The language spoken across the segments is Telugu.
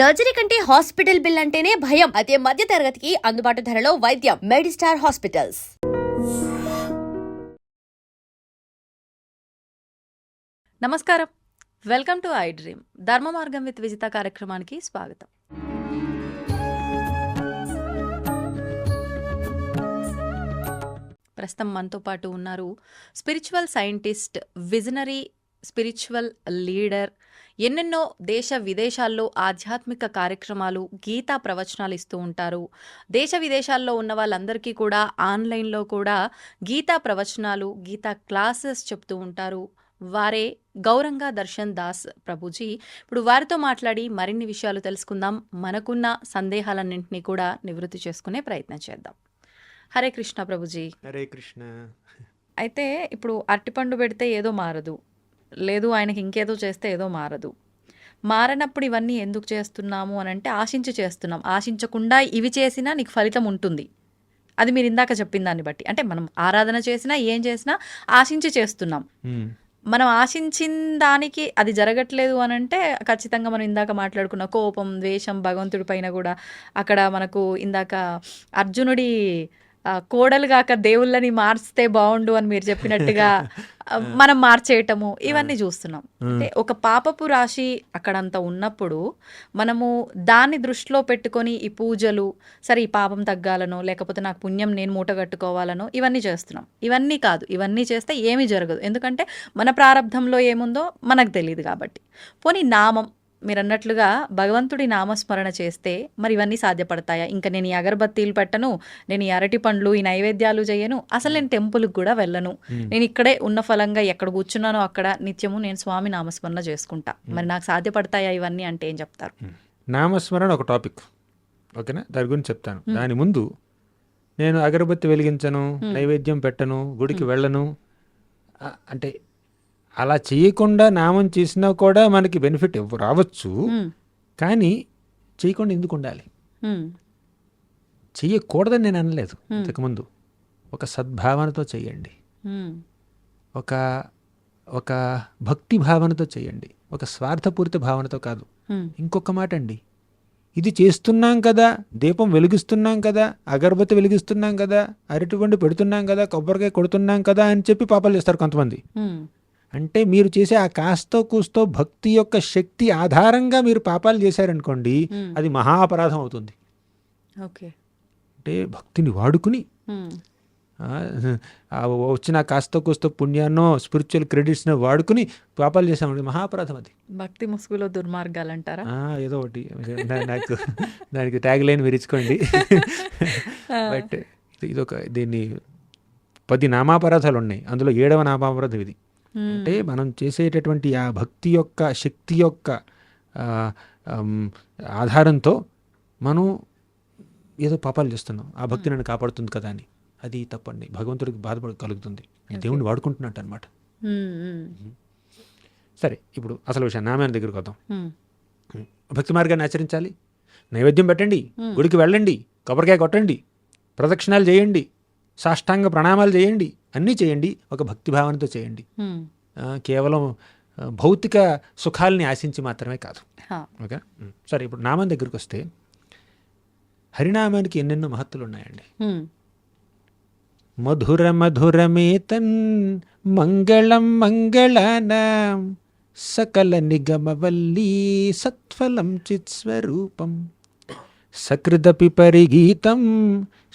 సర్జరీ కంటే హాస్పిటల్ బిల్ అంటేనే భయం. అదే మధ్య తరగతికి అందుబాటు ధరలో వైద్యం. Medistar hospitals. నమస్కారం, వెల్కమ్ టు ఐ డ్రీమ్. ధర్మ మార్గం విత్ విజిత కార్యక్రమానికి స్వాగతం. ప్రస్తుతం మనతో పాటు ఉన్నారు spiritual scientist, visionary spiritual leader, ఎన్నెన్నో దేశ విదేశాల్లో ఆధ్యాత్మిక కార్యక్రమాలు, గీతా ప్రవచనాలు ఇస్తూ ఉంటారు. దేశ విదేశాల్లో ఉన్న వాళ్ళందరికీ కూడా ఆన్లైన్లో కూడా గీతా ప్రవచనాలు, గీతా క్లాసెస్ చెప్తూ ఉంటారు. వారే గౌరంగా దర్శన్ దాస్ ప్రభుజీ. ఇప్పుడు వారితో మాట్లాడి మరిన్ని విషయాలు తెలుసుకుందాం. మనకున్న సందేహాలన్నింటినీ కూడా నివృత్తి చేసుకునే ప్రయత్నం చేద్దాం. హరే కృష్ణ ప్రభుజీ. హరే కృష్ణ. అయితే ఇప్పుడు అరటిపండు పెడితే ఏదో మారదు, లేదు ఆయనకి ఇంకేదో చేస్తే ఏదో మారదు. మారనప్పుడు ఇవన్నీ ఎందుకు చేస్తున్నాము అని అంటే ఆశించి చేస్తున్నాం. ఆశించకుండా ఇవి చేసినా నీకు ఫలితం ఉంటుంది. అది మీరు ఇందాక చెప్పిన దాన్ని బట్టి, అంటే మనం ఆరాధన చేసినా ఏం చేసినా ఆశించి చేస్తున్నాం. మనం ఆశించిన దానికి అది జరగట్లేదు అని అంటే ఖచ్చితంగా మనం ఇందాక మాట్లాడుకున్న కోపం, ద్వేషం భగవంతుడి పైన కూడా, అక్కడ మనకు ఇందాక అర్జునుడి కోడలు కాక దేవుళ్ళని మార్చితే బాగుండు అని మీరు చెప్పినట్టుగా మనం మార్చేయటము, ఇవన్నీ చూస్తున్నాం. అంటే ఒక పాపపు రాశి అక్కడంతా ఉన్నప్పుడు మనము దాన్ని దృష్టిలో పెట్టుకొని ఈ పూజలు, సరే ఈ పాపం తగ్గాలనో లేకపోతే నాకు పుణ్యం నేను మూట కట్టుకోవాలనో ఇవన్నీ చేస్తున్నాం. ఇవన్నీ కాదు, ఇవన్నీ చేస్తే ఏమీ జరగదు. ఎందుకంటే మన ప్రారంధంలో ఏముందో మనకు తెలియదు కాబట్టి. పోనీ నామం, మీరు అన్నట్లుగా భగవంతుడి నామస్మరణ చేస్తే మరి ఇవన్నీ సాధ్యపడతాయా? ఇంకా నేను ఈ అగరబత్తీలు పెట్టను, నేను ఈ అరటి పండ్లు, ఈ నైవేద్యాలు చేయను, అసలు నేను టెంపుల్కి కూడా వెళ్ళను, నేను ఇక్కడే ఉన్న ఫలంగా ఎక్కడ కూర్చున్నానో అక్కడ నిత్యము నేను స్వామి నామస్మరణ చేసుకుంటా, మరి నాకు సాధ్యపడతాయా ఇవన్నీ అంటే ఏం చెప్తారు? నామస్మరణ ఒక టాపిక్, ఓకేనా? దాని గురించి చెప్తాను. దాని ముందు నేను అగరబత్తి వెలిగించను, నైవేద్యం పెట్టను, గుడికి వెళ్ళను అంటే అలా చేయకుండా నామం చేసినా కూడా మనకి బెనిఫిట్ రావచ్చు. కానీ చేయకుండా ఎందుకు ఉండాలి? చెయ్యకూడదని నేను అనలేదు ఇంతకుముందు. ఒక సద్భావనతో చేయండి, ఒక ఒక భక్తి భావనతో చేయండి, ఒక స్వార్థపూరిత భావనతో కాదు. ఇంకొక మాట అండి, ఇది చేస్తున్నాం కదా, దీపం వెలిగిస్తున్నాం కదా, అగరబత్తి వెలిగిస్తున్నాం కదా, అరటిపండు పెడుతున్నాం కదా, కొబ్బరికాయ కొడుతున్నాం కదా అని చెప్పి పాపాలు చేస్తారు కొంతమంది. అంటే మీరు చేసే ఆ కాస్తో కూస్తో భక్తి యొక్క శక్తి ఆధారంగా మీరు పాపాలు చేశారనుకోండి, అది మహా అపరాధం అవుతుంది. ఓకే, అంటే భక్తిని వాడుకుని వచ్చిన కాస్తో కూస్తో పుణ్యాన్నో స్పిరిచువల్ క్రెడిట్స్నో వాడుకుని పాపాలు చేసామండి, మహాపరాధం అది. భక్తి ముసుగులో దుర్మార్గాలు అంటారా? ఏదో ఒకటి నాకు దానికి ట్యాగ్ లైన్ మీరు ఇచ్చుకోండి. బట్ ఇదొక, దీన్ని 10 నామాపరాధాలు ఉన్నాయి, అందులో 7వ నామాపరాధం ఇది. అంటే మనం చేసేటటువంటి ఆ భక్తి యొక్క శక్తి యొక్క ఆధారంతో మనం ఏదో పాపాలు చేస్తున్నాం, ఆ భక్తి నన్ను కాపాడుతుంది కదా అని. అది తప్పండి, భగవంతుడికి బాధపడ కలుగుతుంది, దేవుణ్ణి వాడుకుంటున్నట్టు అనమాట. సరే, ఇప్పుడు అసలు విషయం నామాన్ని దగ్గరికి వద్దాం. భక్తి మార్గాన్ని ఆచరించాలి, నైవేద్యం పెట్టండి, గుడికి వెళ్ళండి, కొబ్బరికాయ కొట్టండి, ప్రదక్షిణాలు చేయండి, సాష్టాంగ ప్రణామాలు చేయండి, అన్నీ చేయండి, ఒక భక్తి భావనతో చేయండి. కేవలం భౌతిక సుఖాలని ఆశించి మాత్రమే కాదు. ఓకే, సరే. ఇప్పుడు నామం దగ్గరికి వస్తే హరినామానికి ఎన్నెన్నో మహత్తులు ఉన్నాయండి. మధుర మధురమేతన్ మంగళం మంగళానాం సకల నిగమవల్లీ సత్ఫలం చిత్స్వరూపం సకృదపి పరిగీతం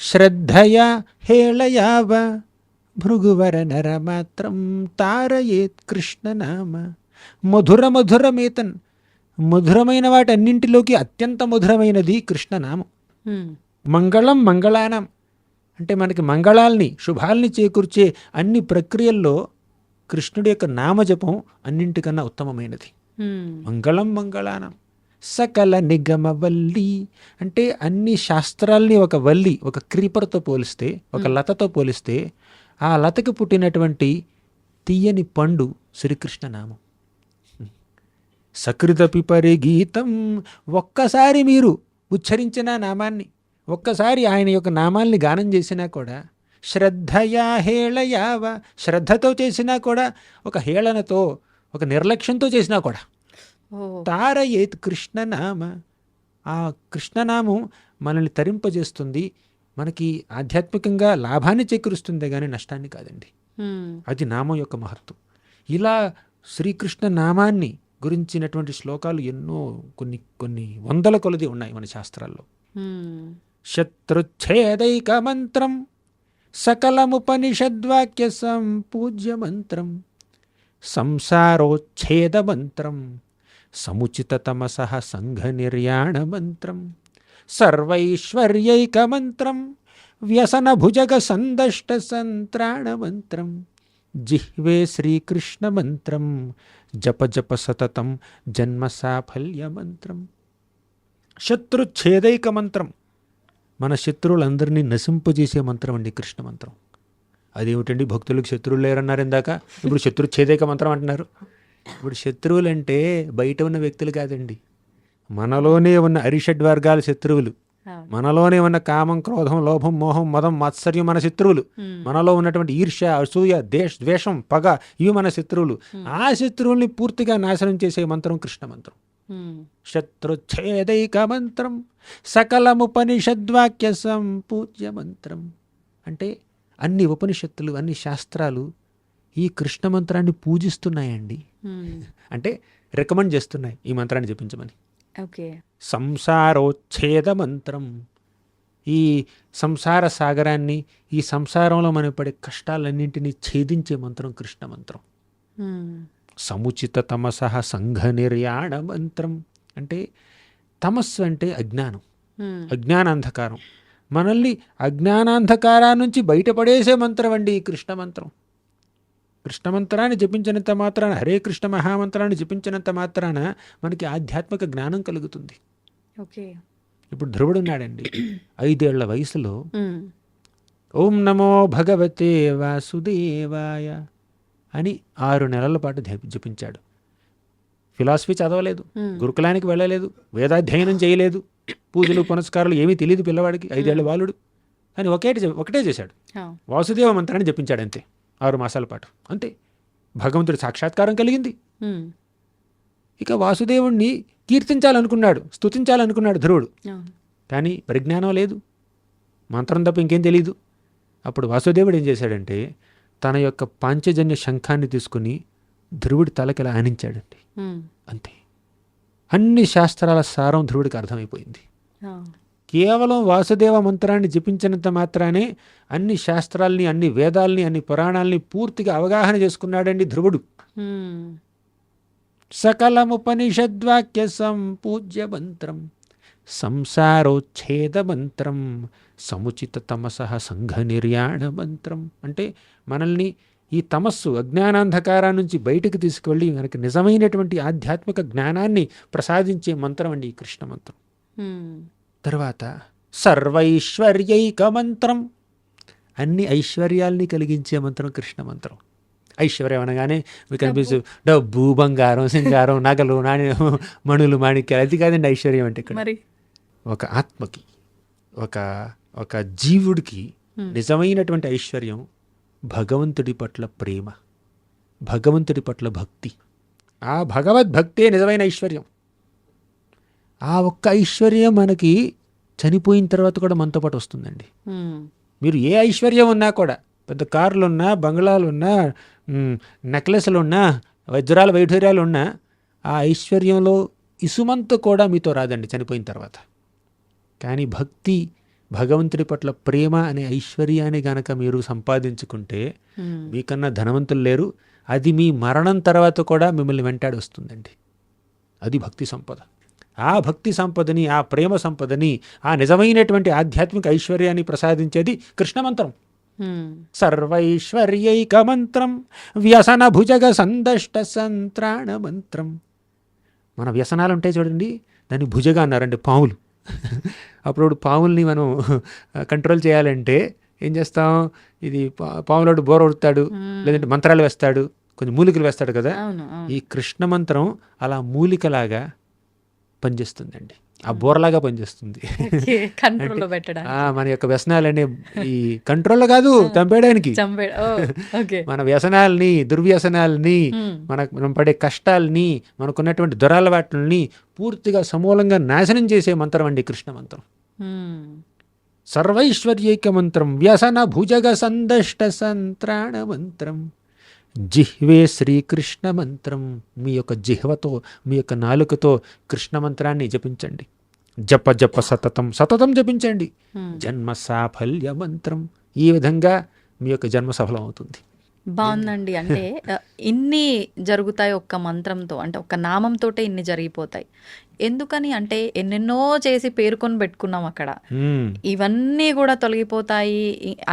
శ్రద్ధయా హేళయావ భృగువర నరమాత్రం తారయేత్ కృష్ణనామ. మధుర మధురమేతన్, మధురమైన వాటన్నింటిలోకి అత్యంత మధురమైనది కృష్ణనామం. మంగళం మంగళానం అంటే మనకి మంగళాల్ని, శుభాల్ని చేకూర్చే అన్ని ప్రక్రియల్లో కృష్ణుడి యొక్క నామజపం అన్నింటికన్నా ఉత్తమమైనది. మంగళం మంగళానం సకల నిగమవల్లి అంటే అన్ని శాస్త్రాల్ని ఒక వల్లి, ఒక క్రీపర్తో పోలిస్తే, ఒక లతతో పోలిస్తే, ఆ లతకి పుట్టినటువంటి తీయని పండు శ్రీకృష్ణ నామం. సకృదపి పరిగీతం, ఒక్కసారి మీరు ఉచ్చరించిన నామాన్ని, ఒక్కసారి ఆయన యొక్క నామాల్ని గానం చేసినా కూడా, శ్రద్ధయా హేళయావ, శ్రద్ధతో చేసినా కూడా, ఒక హేళనతో, ఒక నిర్లక్ష్యంతో చేసినా కూడా, తారయేత్ కృష్ణనామ, ఆ కృష్ణనామం మనల్ని తరింపజేస్తుంది, మనకి ఆధ్యాత్మికంగా లాభాన్ని చేకూరుస్తుంది కానీ నష్టాన్ని కాదండి. అది నామం యొక్క మహత్వం. ఇలా శ్రీకృష్ణ నామాన్ని గురించినటువంటి శ్లోకాలు ఎన్నో, కొన్ని కొన్ని వందల కొలది ఉన్నాయి మన శాస్త్రాల్లో. శత్రుచ్ఛేదైక మంత్రం సకలముపనిషద్వాక్య సంపూజ్య మంత్రం సంసారోచ్ఛేద మంత్రం సముచిత తమసః సంఘ నిర్యాణ మంత్రం సర్వైశ్వర్యైక మంత్రం వ్యసన భుజగ సందష్ట సంత్రాణ మంత్రం జిహ్వే శ్రీకృష్ణ మంత్రం జప జప సతతం జన్మ సాఫల్య మంత్రం. శత్రుచ్ఛేదైక మంత్రం, మన శత్రువులందరినీ నశింపజేసే మంత్రం అండి కృష్ణ మంత్రం. అదేమిటండి, భక్తులకు శత్రువులు లేరన్నారు ఇందాక, ఇప్పుడు శత్రుచ్ఛేదైక మంత్రం అంటున్నారు. ఇప్పుడు శత్రువులు అంటే బయట ఉన్న వ్యక్తులు కాదండి, మనలోనే ఉన్న అరిషడ్ వర్గాల శత్రువులు, మనలోనే ఉన్న కామం, క్రోధం, లోభం, మోహం, మదం, మాత్సర్యం మన శత్రువులు. మనలో ఉన్నటువంటి ఈర్ష్య, అసూయ, ద్వేషం, పగ, ఇవి మన శత్రువులు. ఆ శత్రువుల్ని పూర్తిగా నాశనం చేసే మంత్రం కృష్ణ మంత్రం. శత్రుచ్ఛేదైక మంత్రం సకలముపనిషద్వాక్య సంపూజ్య మంత్రం. అంటే అన్ని ఉపనిషత్తులు, అన్ని శాస్త్రాలు ఈ కృష్ణ మంత్రాన్ని పూజిస్తున్నాయండి. అంటే రికమెండ్ చేస్తున్నాయి ఈ మంత్రాన్ని జపించమని. ఓకే. సంసారోచ్ఛేద మంత్రం, ఈ సంసార సాగరాన్ని, ఈ సంసారంలో మనం పడే కష్టాలన్నింటినీ ఛేదించే మంత్రం కృష్ణ మంత్రం. సముచిత తమసః సంఘ నిర్యాణ మంత్రం. అంటే తమస్సు అంటే అజ్ఞానం, అజ్ఞానాంధకారం. మనల్ని అజ్ఞానాంధకారా నుంచి బయటపడేసే మంత్రం అండి ఈ కృష్ణ మంత్రం. కృష్ణ మంత్రాన్ని జపించినంత మాత్రాన, హరే కృష్ణ మహామంత్రాన్ని జపించినంత మాత్రాన మనకి ఆధ్యాత్మిక జ్ఞానం కలుగుతుంది. ఓకే. ఇప్పుడు ధ్రువుడు ఉన్నాడండి, 5 ఏళ్ల వయసులో ఓం నమో భగవతే వాసుదేవాయ అని 6 నెలల పాటు జపించాడు. ఫిలాసఫీ చదవలేదు, గురుకులానికి వెళ్ళలేదు, వేదాధ్యయనం చేయలేదు, పూజలు పునస్కారాలు ఏమీ తెలియదు పిల్లవాడికి, 5 ఏళ్ల బాలుడు. అని ఒకటే చేశాడు, వాసుదేవ మంత్రాన్ని జపించాడు అంతే, 6 మాసాల పాటు అంతే. భగవంతుడి సాక్షాత్కారం కలిగింది. ఇక వాసుదేవుణ్ణి కీర్తించాలనుకున్నాడు, స్తుతించాలనుకున్నాడు ధ్రువుడు. కానీ పరిజ్ఞానం లేదు, మంత్రం తప్ప ఇంకేం తెలియదు. అప్పుడు వాసుదేవుడు ఏం చేశాడంటే తన యొక్క పాంచజన్య శంఖాన్ని తీసుకుని ధ్రువుడి తలకిలా ఆనించాడండి. అంతే. అన్ని శాస్త్రాల సారం ధ్రువుడికి అర్థమైపోయింది. కేవలం వాసుదేవ మంత్రాన్ని జపించినంత మాత్రానే అన్ని శాస్త్రాల్ని, అన్ని వేదాల్ని, అన్ని పురాణాల్ని పూర్తిగా అవగాహన చేసుకున్నాడండి ధ్రువుడు. సకలముపనిషద్వాక్య సంపూజ్య మంత్రం సంసారోచ్ఛేద మంత్రం సముచిత తమసః సంఘ నిర్యాణ మంత్రం. అంటే మనల్ని ఈ తమస్సు, అజ్ఞానాంధకారా నుంచి బయటికి తీసుకువెళ్ళి మనకి నిజమైనటువంటి ఆధ్యాత్మిక జ్ఞానాన్ని ప్రసాదించే మంత్రం అండి ఈ కృష్ణ మంత్రం. తర్వాత సర్వైశ్వర్యైక మంత్రం, అన్ని ఐశ్వర్యాల్ని కలిగించే మంత్రం కృష్ణ మంత్రం. ఐశ్వర్యం అనగానే మీకు అనిపిస్తూ డబ్బు, బంగారం, సింగారం, నగలు, నాణ్యం, మణులు, మాణిక్యాలు, అది కాదండి ఐశ్వర్యం అంటే. ఇక్కడ ఒక ఆత్మకి, ఒక జీవుడికి నిజమైనటువంటి ఐశ్వర్యం భగవంతుడి పట్ల ప్రేమ, భగవంతుడి పట్ల భక్తి. ఆ భగవద్భక్తే నిజమైన ఐశ్వర్యం. ఆ ఒక్క ఐశ్వర్యం మనకి చనిపోయిన తర్వాత కూడా మనతో పాటు వస్తుందండి. మీరు ఏ ఐశ్వర్యం ఉన్నా కూడా, పెద్ద కార్లున్నా, బంగ్లాలున్నా, నెక్లెస్లున్నా, వజ్రాల వైఢూర్యాలు ఉన్నా, ఆ ఐశ్వర్యంలో ఇసుమంత కూడా మీతో రాదండి చనిపోయిన తర్వాత. కానీ భక్తి, భగవంతుడి పట్ల ప్రేమ అనే ఐశ్వర్యాన్ని గనక మీరు సంపాదించుకుంటే మీకన్నా ధనవంతులు లేరు. అది మీ మరణం తర్వాత కూడా మిమ్మల్ని వెంటాడి వస్తుందండి. అది భక్తి సంపద. ఆ భక్తి సంపదని, ఆ ప్రేమ సంపదని, ఆ నిజమైనటువంటి ఆధ్యాత్మిక ఐశ్వర్యాన్ని ప్రసాదించేది కృష్ణ మంత్రం. సర్వైశ్వర్యైక మంత్రం వ్యసన భుజగ సందష్ట సంత్రాణ మంత్రం. మన వ్యసనాలు ఉంటాయి చూడండి, దాన్ని భుజగా అన్నారండి, పాములు. అప్పుడు పాముల్ని మనం కంట్రోల్ చేయాలంటే ఏం చేస్తాం, ఇది పాములోడు బోర కొడతాడు, లేదంటే మంత్రాలు వేస్తాడు, కొంచెం మూలికలు వేస్తాడు కదా. ఈ కృష్ణ మంత్రం అలా మూలికలాగా పనిచేస్తుందండి. ఆ బోర్లాగా పనిచేస్తుంది. కంట్రోల్లో పెట్టడానికి. మన యొక్క వ్యసనాలనే ఈ కంట్రోల్లో కాదు, చంపేయడానికి. ఓకే. మన వ్యసనాలని, దుర్వ్యసనాలని, మనం పడే కష్టాలని, మనకున్నటువంటి దురలవాట్లని పూర్తిగా సమూలంగా నాశనం చేసే మంత్రం అండి కృష్ణ మంత్రం. సర్వైశ్వర్యైక మంత్రం, వ్యసన భుజగ సందష్ట సంత్రాణ మంత్రం, జిహ్వే శ్రీకృష్ణ మంత్రం. మీ యొక్క జిహ్వతో, మీ యొక్క నాలుకతో కృష్ణ మంత్రాన్ని జపించండి. జప జప సతతం, సతతం జపించండి. జన్మ సాఫల్య మంత్రం. ఈ విధంగా మీ యొక్క జన్మ సఫలం అవుతుంది. బాగుందండి. అంటే ఇన్ని జరుగుతాయి ఒక్క మంత్రంతో, అంటే ఒక్క నామంతోటే ఇన్ని జరిగిపోతాయి. ఎందుకని అంటే ఎన్నెన్నో చేసి పేర్కొని పెట్టుకున్నాం అక్కడ. ఇవన్నీ కూడా తొలగిపోతాయి.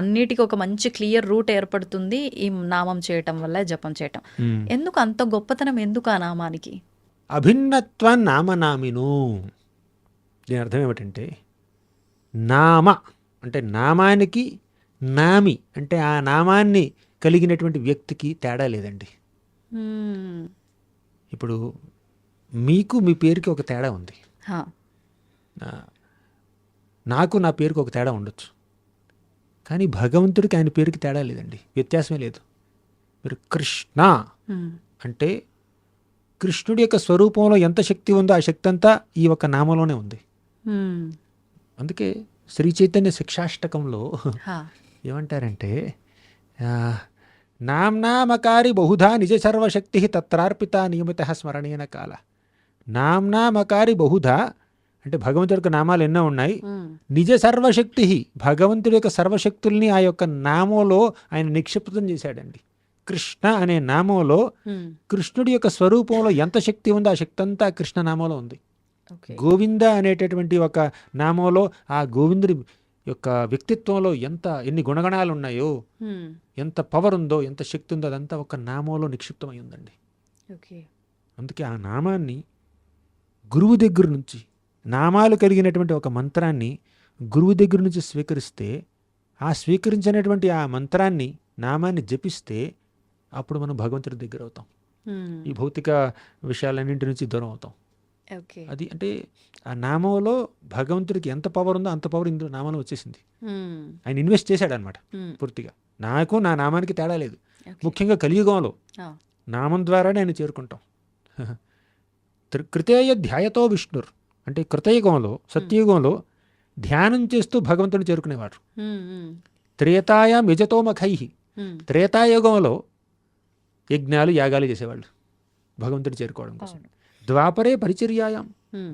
అన్నిటికీ ఒక మంచి క్లియర్ రూట్ ఏర్పడుతుంది ఈ నామం చేయటం వల్ల, జపం చేయటం. ఎందుకు అంత గొప్పతనం, ఎందుకు ఆ నామానికి? అభిన్నత్వ నామనామిను. దీని అర్థం ఏమిటంటే, నామ అంటే నామానికి, నామి అంటే ఆ నామాన్ని కలిగినటువంటి వ్యక్తికి తేడా లేదండి. ఇప్పుడు మీకు మీ పేరుకి ఒక తేడా ఉంది, నాకు నా పేరుకి ఒక తేడా ఉండొచ్చు. కానీ భగవంతుడికి ఆయన పేరుకి తేడా లేదండి, వ్యత్యాసమే లేదు. మీరు కృష్ణ అంటే కృష్ణుడి యొక్క స్వరూపంలో ఎంత శక్తి ఉందో ఆ శక్తి అంతా ఈ ఒక నామంలోనే ఉంది. అందుకే శ్రీ చైతన్య శిక్షాష్టకంలో ఏమంటారంటే, నామ్నామకారి బహుధా నిజ సర్వశక్తి తత్రార్పిత నియమిత స్మరణీయన కాల. నామ్నామకారి బహుధా అంటే భగవంతుడి యొక్క నామాలు ఎన్నో ఉన్నాయి. నిజ సర్వశక్తి, భగవంతుడి యొక్క సర్వశక్తుల్ని ఆ యొక్క నామంలో ఆయన నిక్షిప్తం చేశాడండి. కృష్ణ అనే నామంలో కృష్ణుడి యొక్క స్వరూపంలో ఎంత శక్తి ఉందో ఆ శక్తి అంతా కృష్ణ నామంలో ఉంది. గోవింద అనేటటువంటి ఒక నామంలో ఆ గోవిందుడి యొక్క వ్యక్తిత్వంలో ఎన్ని గుణగణాలు ఉన్నాయో, ఎంత పవర్ ఉందో, ఎంత శక్తి ఉందో అదంతా ఒక నామంలో నిక్షిప్తమై ఉందండి. అందుకే ఆ నామాన్ని గురువు దగ్గర నుంచి, నామాలు కలిగినటువంటి ఒక మంత్రాన్ని గురువు దగ్గర నుంచి స్వీకరిస్తే, ఆ స్వీకరించినటువంటి ఆ మంత్రాన్ని, నామాన్ని జపిస్తే అప్పుడు మనం భగవంతుడి దగ్గర అవుతాం. ఈ భౌతిక విషయాలన్నింటి నుంచి దూరం అవుతాం. అది అంటే ఆ నామంలో భగవంతుడికి ఎంత పవర్ ఉందో అంత పవర్ ఇందులో నామంలో వచ్చేసింది. ఆయన ఇన్వెస్ట్ చేశాడు అనమాట పూర్తిగా. నాకు నా నామానికి తేడా లేదు. ముఖ్యంగా కలియుగంలో నామం ద్వారానే ఆయన చేరుకుంటాం. కృతేయ ధ్యాయతో విష్ణుర్ అంటే కృతయుగంలో, సత్యయుగంలో ధ్యానం చేస్తూ భగవంతుడిని చేరుకునేవాడు. త్రేతాయాం యజతో మఖై, త్రేతాయుగంలో యజ్ఞాలు, యాగాలు చేసేవాళ్ళు భగవంతుడిని చేరుకోవడం కోసం. ద్వాపరే పరిచర్యాయాం,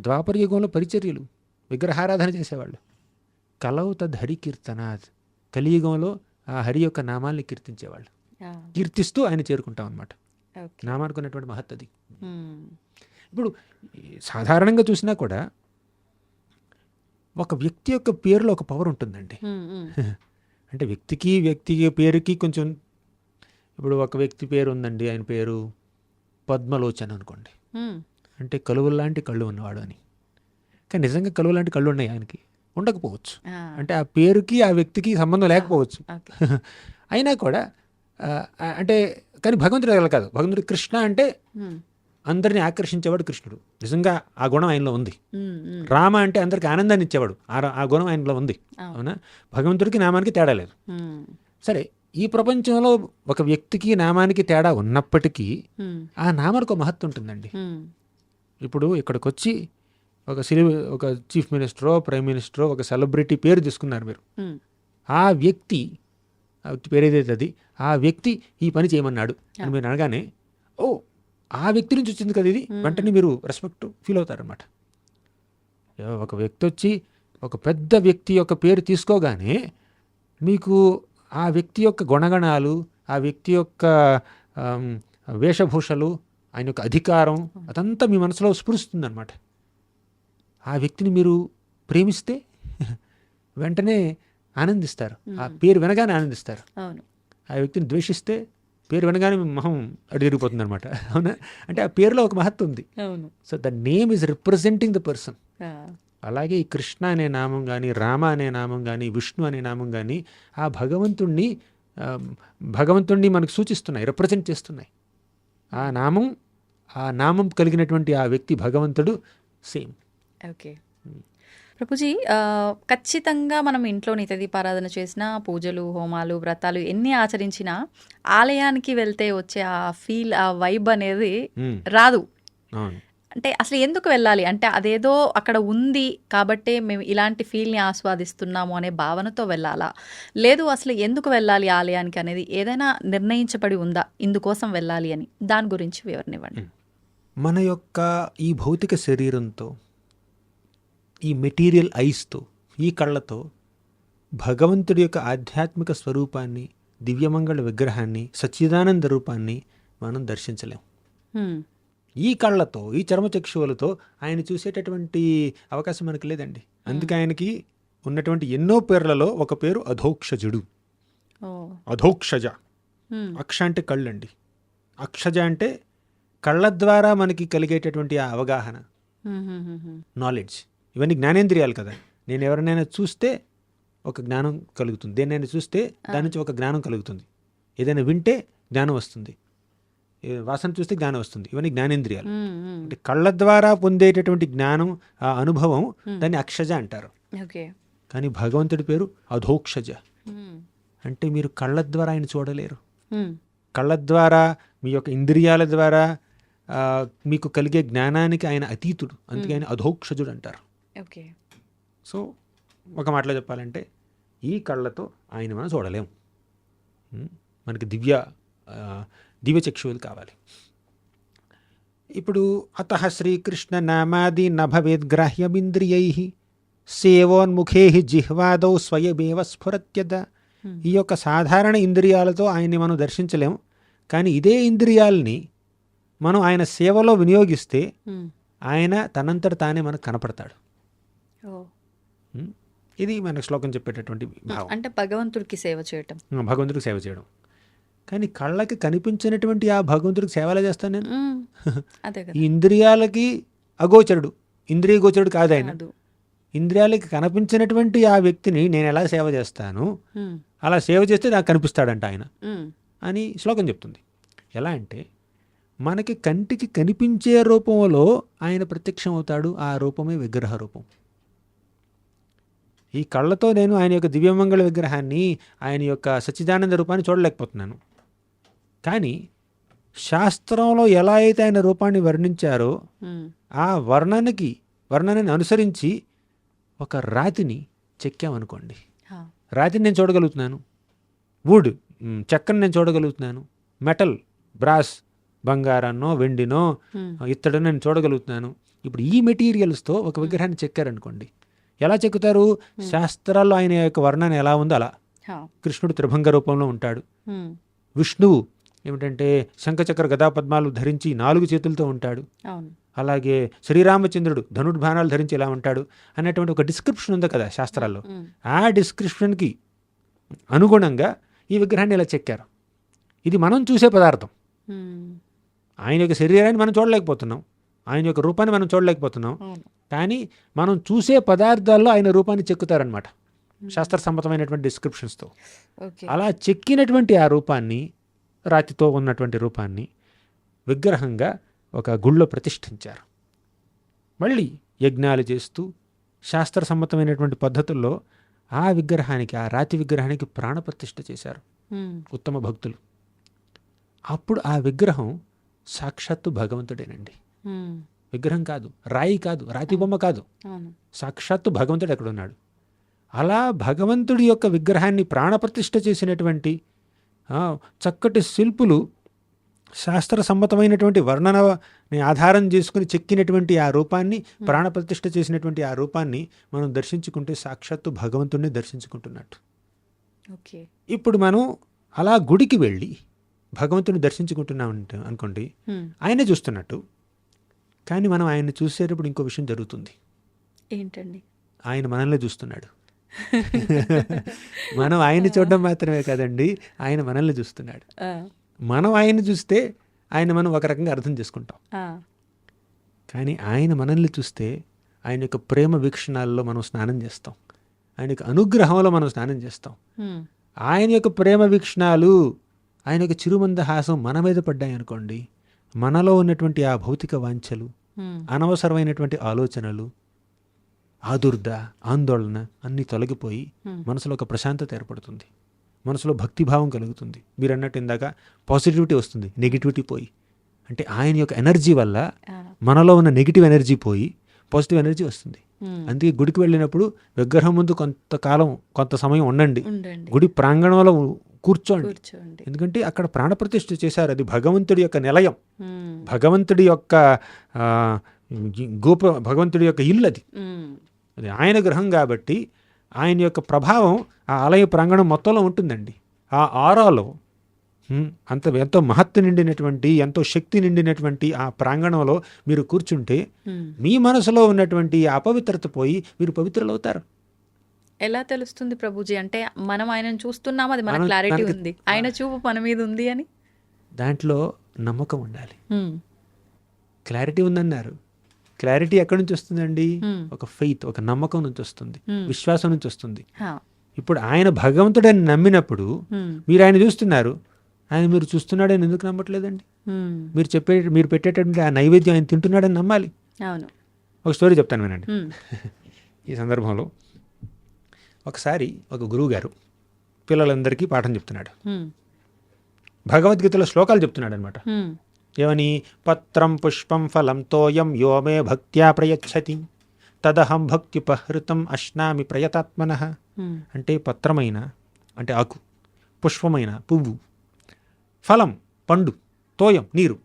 ద్వాపర యుగంలో పరిచర్యలు, విగ్రహారాధన చేసేవాళ్ళు. కలౌ తద్ హరి కీర్తనాథ్, కలియుగంలో ఆ హరి యొక్క నామాల్ని కీర్తించేవాళ్ళు. కీర్తిస్తూ ఆయన చేరుకుంటాం అనమాట. నామానికి ఉన్నటువంటి మహత్తది. ఇప్పుడు సాధారణంగా చూసినా కూడా ఒక వ్యక్తి యొక్క పేరులో ఒక పవర్ ఉంటుందండి. అంటే వ్యక్తి పేరుకి కొంచెం, ఇప్పుడు ఒక వ్యక్తి పేరు ఉందండి, ఆయన పేరు పద్మలోచన్ అనుకోండి, అంటే కలువలు లాంటి కళ్ళు ఉన్నవాడు అని. కానీ నిజంగా కలువ లాంటి కళ్ళు ఉన్నాయి ఆయనకి, ఉండకపోవచ్చు. అంటే ఆ పేరుకి ఆ వ్యక్తికి సంబంధం లేకపోవచ్చు. అయినా కూడా అంటే కానీ భగవంతుడు అలా కాదు. భగవంతుడు కృష్ణ అంటే అందరినీ ఆకర్షించేవాడు కృష్ణుడు. నిజంగా ఆ గుణం ఆయనలో ఉంది. రామ అంటే అందరికి ఆనందాన్ని ఇచ్చేవాడు, ఆ గుణం ఆయనలో ఉంది. అవునా? భగవంతుడికి నామానికి తేడా లేదు. సరే, ఈ ప్రపంచంలో ఒక వ్యక్తికి నామానికి తేడా ఉన్నప్పటికీ ఆ నామానికి ఒక మహత్వం ఉంటుందండి. ఇప్పుడు ఇక్కడికి వచ్చి ఒక చీఫ్ మినిస్టరో, ప్రైమ్ మినిస్టరో, ఒక సెలబ్రిటీ పేరు తీసుకున్నారు మీరు. ఆ వ్యక్తి పేరు ఏదైతే అది, ఆ వ్యక్తి ఈ పని చేయమన్నాడు అని మీరు అనగానే, ఓ ఆ వ్యక్తి నుంచి వచ్చింది కదా ఇది, వెంటనే మీరు రెస్పెక్ట్ ఫీల్ అవుతారనమాట. ఒక వ్యక్తి వచ్చి ఒక పెద్ద వ్యక్తి యొక్క పేరు తీసుకోగానే మీకు ఆ వ్యక్తి యొక్క గుణగణాలు, ఆ వ్యక్తి యొక్క వేషభూషలు, ఆయన యొక్క అధికారం అదంతా మీ మనసులో స్ఫురిస్తుంది అనమాట. ఆ వ్యక్తిని మీరు ప్రేమిస్తే వెంటనే ఆనందిస్తారు, ఆ పేరు వినగానే ఆనందిస్తారు. ఆ వ్యక్తిని ద్వేషిస్తే పేరు వినగానే మొహం అటు తిరిగిపోతుంది అనమాట. అవునా? అంటే ఆ పేరులో ఒక మహత్వం ఉంది. So the name is representing the person. అలాగే ఈ కృష్ణ అనే నామం కానీ, రామ అనే నామం కానీ, విష్ణు అనే నామం కానీ ఆ భగవంతుణ్ణి మనకు సూచిస్తున్నాయి, రిప్రజెంట్ చేస్తున్నాయి. ఆ నామం కలిగినటువంటి ఆ వ్యక్తి భగవంతుడు సేమ్. ఓకే. ప్రభుజీ, ఖచ్చితంగా మనం ఇంట్లో నిత్య దీపారాధన చేసినా, పూజలు, హోమాలు, వ్రతాలు ఎన్ని ఆచరించినా ఆలయానికి వెళ్తే వచ్చే ఆ ఫీల్, ఆ వైబ్ అనేది రాదు. అవును. అంటే అసలు ఎందుకు వెళ్ళాలి? అంటే అదేదో అక్కడ ఉంది కాబట్టే మేము ఇలాంటి ఫీల్ని ఆస్వాదిస్తున్నాము అనే భావనతో వెళ్ళాలా? లేదు అసలు ఎందుకు వెళ్ళాలి ఆలయానికి అనేది ఏదైనా నిర్ణయించబడి ఉందా ఇందుకోసం వెళ్ళాలి అని? దాని గురించి వివరణ ఇవ్వండి. మన యొక్క ఈ భౌతిక శరీరంతో, ఈ మెటీరియల్ ఐస్తో, ఈ కళ్ళతో భగవంతుడి యొక్క ఆధ్యాత్మిక స్వరూపాన్ని, దివ్యమంగళ విగ్రహాన్ని, సచ్చిదానంద రూపాన్ని మనం దర్శించలేం. ఈ కళ్ళతో, ఈ చర్మచక్షువులతో ఆయన చూసేటటువంటి అవకాశం మనకు లేదండి. అందుకే ఆయనకి ఉన్నటువంటి ఎన్నో పేర్లలో ఒక పేరు అధోక్షజుడు. అధోక్షజ. అక్ష అంటే కళ్ళు అండి. అక్షజ అంటే కళ్ళ ద్వారా మనకి కలిగేటటువంటి ఆ అవగాహన, నాలెడ్జ్, ఇవన్నీ జ్ఞానేంద్రియాలు కదా. నేను ఎవరినైనా చూస్తే ఒక జ్ఞానం కలుగుతుంది, దేన్నైనా చూస్తే దాని నుంచి ఒక జ్ఞానం కలుగుతుంది, ఏదైనా వింటే జ్ఞానం వస్తుంది, వాసన చూస్తే జ్ఞానం వస్తుంది. ఇవన్నీ జ్ఞానేంద్రియాలు. అంటే కళ్ళ ద్వారా పొందేటటువంటి జ్ఞానం, ఆ అనుభవం, దాన్ని అక్షజ అంటారు. కానీ భగవంతుడి పేరు అధోక్షజ. అంటే మీరు కళ్ళ ద్వారా ఆయన చూడలేరు. కళ్ళ ద్వారా, మీ యొక్క ఇంద్రియాల ద్వారా మీకు కలిగే జ్ఞానానికి ఆయన అతీతుడు. అందుకే ఆయన అధోక్షజుడు అంటారు. సో ఒక మాటలో చెప్పాలంటే ఈ కళ్ళతో ఆయన మనం చూడలేము. మనకి దివ్య చక్షువులు కావాలి. ఇప్పుడు అతః శ్రీకృష్ణ నామాది నభవేద్గ్రాహ్యమింద్రియై సేవోన్ముఖే జిహ్వాదౌ స్వయమేవ స్ఫురత్యద. ఈ యొక్క సాధారణ ఇంద్రియాలతో ఆయన్ని మనం దర్శించలేము. కానీ ఇదే ఇంద్రియాలని మనం ఆయన సేవలో వినియోగిస్తే ఆయన తనంతట తానే మనకు కనపడతాడు. ఇది మన శ్లోకం చెప్పేటటువంటి భావం. అంటే భగవంతుడికి సేవ చేయటం, భగవంతుడికి సేవ చేయడం. కానీ కళ్ళకి కనిపించినటువంటి ఆ భగవంతుడికి సేవలా చేస్తాను నేను. ఈ ఇంద్రియాలకి అగోచరుడు, ఇంద్రియ గోచరుడు కాదు ఆయన. ఇంద్రియాలకి కనిపించినటువంటి ఆ వ్యక్తిని నేను ఎలా సేవ చేస్తాను, అలా సేవ చేస్తే నాకు కనిపిస్తాడంట ఆయన అని శ్లోకం చెప్తుంది. ఎలా అంటే మనకి కంటికి కనిపించే రూపంలో ఆయన ప్రత్యక్షం అవుతాడు. ఆ రూపమే విగ్రహ రూపం. ఈ కళ్ళతో నేను ఆయన యొక్క దివ్యమంగళ విగ్రహాన్ని, ఆయన యొక్క సచ్చిదానంద రూపాన్ని చూడలేకపోతున్నాను. కానీ శాస్త్రంలో ఎలా అయితే ఆయన రూపాన్ని వర్ణించారో ఆ వర్ణనని అనుసరించి ఒక రాతిని చెక్కామనుకోండి, రాతిని నేను చూడగలుగుతున్నాను. వుడ్, చెక్కను నేను చూడగలుగుతున్నాను. మెటల్, బ్రాస్, బంగారాన్నో వెండినో ఇత్తడినో నేను చూడగలుగుతున్నాను. ఇప్పుడు ఈ మెటీరియల్స్తో ఒక విగ్రహాన్ని చెక్కారనుకోండి, ఎలా చెక్కుతారు? శాస్త్రాల్లో ఆయన యొక్క వర్ణన ఎలా ఉందో అలా. కృష్ణుడు త్రిభంగ రూపంలో ఉంటాడు. విష్ణువు ఏమిటంటే శంఖచక్ర గదాపద్మాలు ధరించి 4 చేతులతో ఉంటాడు. అలాగే శ్రీరామచంద్రుడు ధనుర్బాణాలు ధరించి ఎలా ఉంటాడు అనేటువంటి ఒక డిస్క్రిప్షన్ ఉంది కదా శాస్త్రాల్లో. ఆ డిస్క్రిప్షన్కి అనుగుణంగా ఈ విగ్రహాన్ని ఇలా చెక్కారు. ఇది మనం చూసే పదార్థం. ఆయన యొక్క శరీరాన్ని మనం చూడలేకపోతున్నాం, ఆయన యొక్క రూపాన్ని మనం చూడలేకపోతున్నాం. కానీ మనం చూసే పదార్థాల్లో ఆయన రూపాన్ని చెక్కుతారనమాట శాస్త్ర సమ్మతమైనటువంటి డిస్క్రిప్షన్స్తో. అలా చెక్కినటువంటి ఆ రూపాన్ని, రాతితో ఉన్నటువంటి రూపాన్ని విగ్రహంగా ఒక గుళ్ళో ప్రతిష్ఠించారు. మళ్ళీ యజ్ఞాలు చేస్తూ శాస్త్ర సమ్మతమైనటువంటి పద్ధతుల్లో ఆ విగ్రహానికి, ఆ రాతి విగ్రహానికి ప్రాణప్రతిష్ఠ చేశారు ఉత్తమ భక్తులు. అప్పుడు ఆ విగ్రహం సాక్షాత్తు భగవంతుడేనండి. విగ్రహం కాదు, రాయి కాదు, రాతి బొమ్మ కాదు, సాక్షాత్తు భగవంతుడు ఎక్కడ ఉన్నాడు. అలా భగవంతుడి యొక్క విగ్రహాన్ని ప్రాణప్రతిష్ఠ చేసినటువంటి చక్కటి శిల్పులు శాస్త్ర సమ్మతమైనటువంటి వర్ణనని ఆధారం చేసుకుని చెక్కినటువంటి ఆ రూపాన్ని, ప్రాణప్రతిష్ఠ చేసినటువంటి ఆ రూపాన్ని మనం దర్శించుకుంటే సాక్షాత్తు భగవంతుడిని దర్శించుకుంటున్నట్టు. ఇప్పుడు మనం అలా గుడికి వెళ్ళి భగవంతుని దర్శించుకుంటున్నాం అనుకోండి, ఆయనే చూస్తున్నట్టు. కానీ మనం ఆయన్ని చూసేటప్పుడు ఇంకో విషయం జరుగుతుంది. ఏంటండి? ఆయన మనల్ని చూస్తున్నాడు. మనం ఆయన్ని చూడడం మాత్రమే కాదండి, ఆయన మనల్ని చూస్తున్నాడు. మనం ఆయన్ని చూస్తే ఆయన మనం ఒక రకంగా అర్థం చేసుకుంటాం. కానీ ఆయన మనల్ని చూస్తే ఆయన యొక్క ప్రేమ వీక్షణాల్లో మనం స్నానం చేస్తాం, ఆయన యొక్క అనుగ్రహంలో మనం స్నానం చేస్తాం. ఆయన యొక్క ప్రేమ వీక్షణాలు, ఆయన యొక్క చిరుమందహాసం మన మీద పడ్డాయి అనుకోండి, మనలో ఉన్నటువంటి ఆ భౌతిక వాంఛలు, అనవసరమైనటువంటి ఆలోచనలు, ఆదుర్ద, ఆందోళన అన్నీ తొలగిపోయి మనసులో ఒక ప్రశాంతత ఏర్పడుతుంది, మనసులో భక్తిభావం కలుగుతుంది. మీరు అన్నట్టు ఇందాక పాజిటివిటీ వస్తుంది, నెగిటివిటీ పోయి. అంటే ఆయన యొక్క ఎనర్జీ వల్ల మనలో ఉన్న నెగిటివ్ ఎనర్జీ పోయి పాజిటివ్ ఎనర్జీ వస్తుంది. అందుకే గుడికి వెళ్ళినప్పుడు విగ్రహం ముందు కొంత సమయం ఉండండి, గుడి ప్రాంగణంలో కూర్చోండి. ఎందుకంటే అక్కడ ప్రాణప్రతిష్ఠ చేశారు, అది భగవంతుడి యొక్క నిలయం, భగవంతుడి యొక్క భగవంతుడి యొక్క ఇల్లు, అది ఆయన గృహం కాబట్టి ఆయన యొక్క ప్రభావం ఆ ఆలయ ప్రాంగణం మొత్తంలో ఉంటుందండి. ఆ ఆరాలో ఎంతో మహత్తు నిండినటువంటి, ఎంతో శక్తి నిండినటువంటి ఆ ప్రాంగణంలో మీరు కూర్చుంటే మీ మనసులో ఉన్నటువంటి అపవిత్రత పోయి మీరు పవిత్రులవుతారు. ఎలా తెలుస్తుంది ప్రభుజీ? అంటే మనం ఆయనను చూస్తున్నాం, అది మన క్లారిటీ ఉంది, ఆయన చూపు మన మీద ఉంది అని. దాంట్లో నమ్మకం ఉండాలి. క్లారిటీ ఉందన్నారు. క్లారిటీ ఎక్కడి నుంచి వస్తుందండి? ఒక ఫెయిత్, ఒక నమ్మకం నుంచి వస్తుంది, విశ్వాసం నుంచి వస్తుంది. ఇప్పుడు ఆయన భగవంతుడని నమ్మినప్పుడు మీరు ఆయన చూస్తున్నారు, ఆయన మీరు చూస్తున్నాడని ఎందుకు నమ్మట్లేదండి? మీరు పెట్టేటటువంటి ఆ నైవేద్యం ఆయన తింటున్నాడని నమ్మాలి. ఒక స్టోరీ చెప్తాను వినండి. ఈ సందర్భంలో ఒకసారి ఒక గురువు గారు పిల్లలందరికీ పాఠం చెప్తున్నాడు. భగవద్గీతలో శ్లోకాలు చెప్తున్నాడు అనమాట. ఏమని? పత్రం పుష్పం ఫలం తోయం యో మే భక్త్యా ప్రయచ్చతి తదహం భక్త్యుపహృతం అశ్నామి ప్రయతాత్మనః. అంటే పత్రమైన అంటే ఆకు, పుష్పమైన పువ్వు, ఫలం పండు, తోయం నీరు,